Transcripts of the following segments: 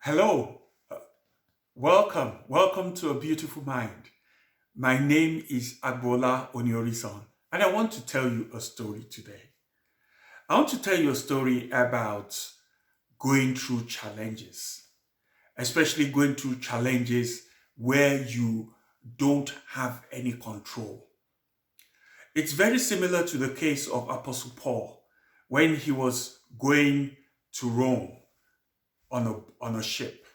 Hello, welcome to A Beautiful Mind. My name is Agboola Oni-Orisan, and I want to tell you a story today. I want to tell you a story about going through challenges, especially going through challenges where you don't have any control. It's very similar to the case of Apostle Paul when he was going to Rome on a ship.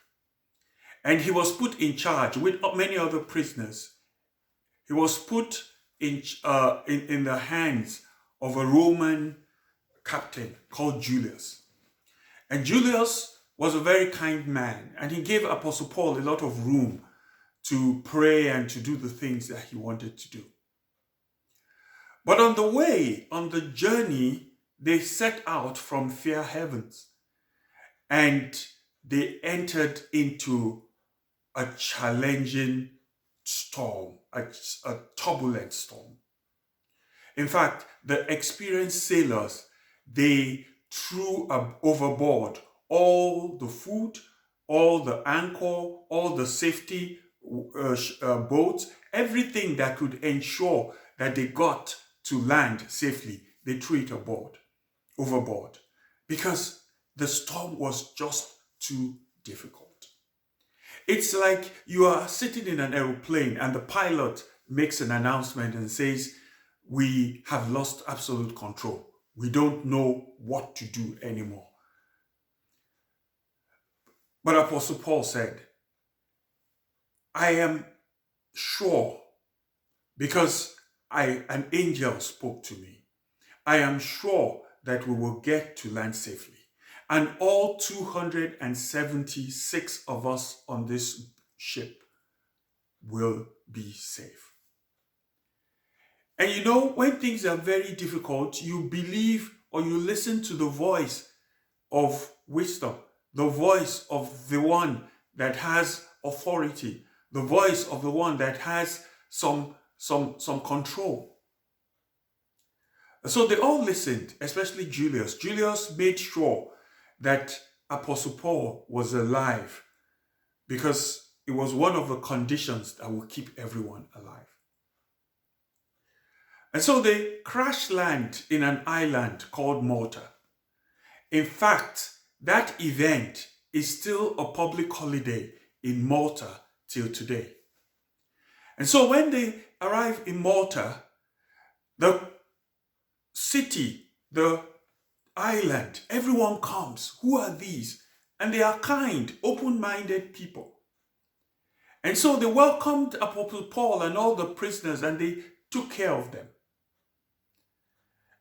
And he was put in charge with many other prisoners. He was put in the hands of a Roman captain called Julius. And Julius was a very kind man, and he gave Apostle Paul a lot of room to pray and to do the things that he wanted to do. But on the way, on the journey, they set out from fair heavens and they entered into a challenging storm, a turbulent storm. In fact, the experienced sailors, they threw overboard all the food, all the anchor, all the safety boats, everything that could ensure that they got to land safely. They threw it overboard, because the storm was just too difficult. It's like you are sitting in an aeroplane and the pilot makes an announcement and says, "We have lost absolute control. We don't know what to do anymore." But Apostle Paul said, "I am sure, because an angel spoke to me. I am sure that we will get to land safely. And all 276 of us on this ship will be safe." And you know, when things are very difficult, you believe or you listen to the voice of wisdom, the voice of the one that has authority, the voice of the one that has some control. So they all listened, especially Julius. Julius made sure that Apostle Paul was alive, because it was one of the conditions that will keep everyone alive. And so they crash land in an island called Malta. In fact, that event is still a public holiday in Malta till today. And so when they arrive in Malta, the city, the island, everyone comes. Who are these? And they are kind, open-minded people. And so they welcomed Apostle Paul and all the prisoners, and they took care of them.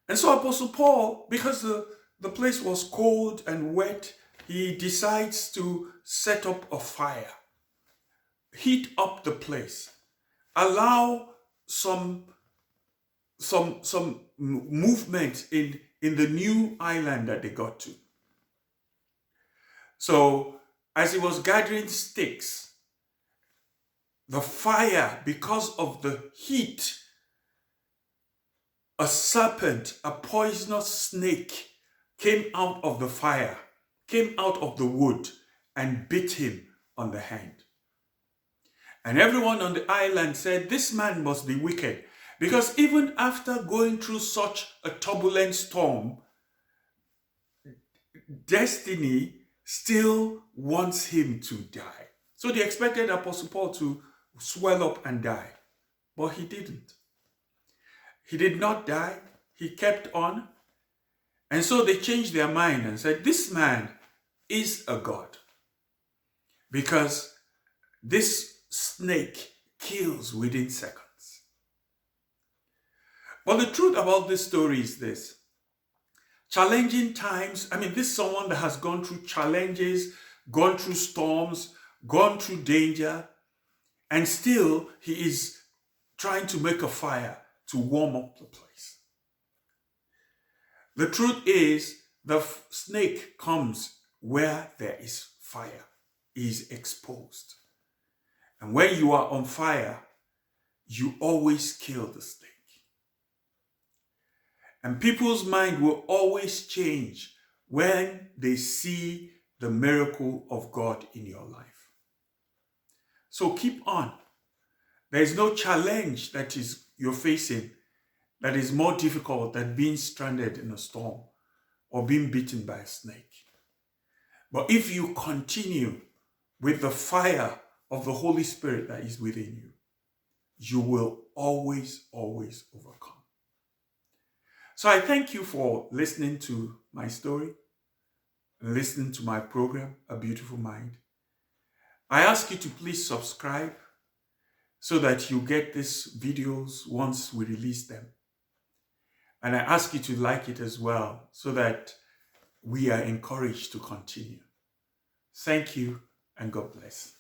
And so Apostle Paul, because the place was cold and wet, he decides to set up a fire, heat up the place, allow some movement in the new island that they got to. So as he was gathering sticks, the fire, because of the heat, a serpent, a poisonous snake, came out of the fire, came out of the wood, and bit him on the hand. And everyone on the island said, "This man must be wicked," because even after going through such a turbulent storm, destiny still wants him to die. So they expected Apostle Paul to swell up and die, but he didn't. He did not die. He kept on. And so they changed their mind and said, "This man is a god, because this snake kills within seconds." But the truth about this story is this: challenging times, this is someone that has gone through challenges, gone through storms, gone through danger, and still he is trying to make a fire to warm up the place. The truth is, the snake comes where there is fire. He is exposed. And when you are on fire, you always kill the snake. And people's mind will always change when they see the miracle of God in your life. So keep on. There is no challenge that you're facing that is more difficult than being stranded in a storm or being bitten by a snake. But if you continue with the fire of the Holy Spirit that is within you, you will always, always overcome. So I thank you for listening to my story, listening to my program, A Beautiful Mind. I ask you to please subscribe so that you get these videos once we release them. And I ask you to like it as well so that we are encouraged to continue. Thank you and God bless.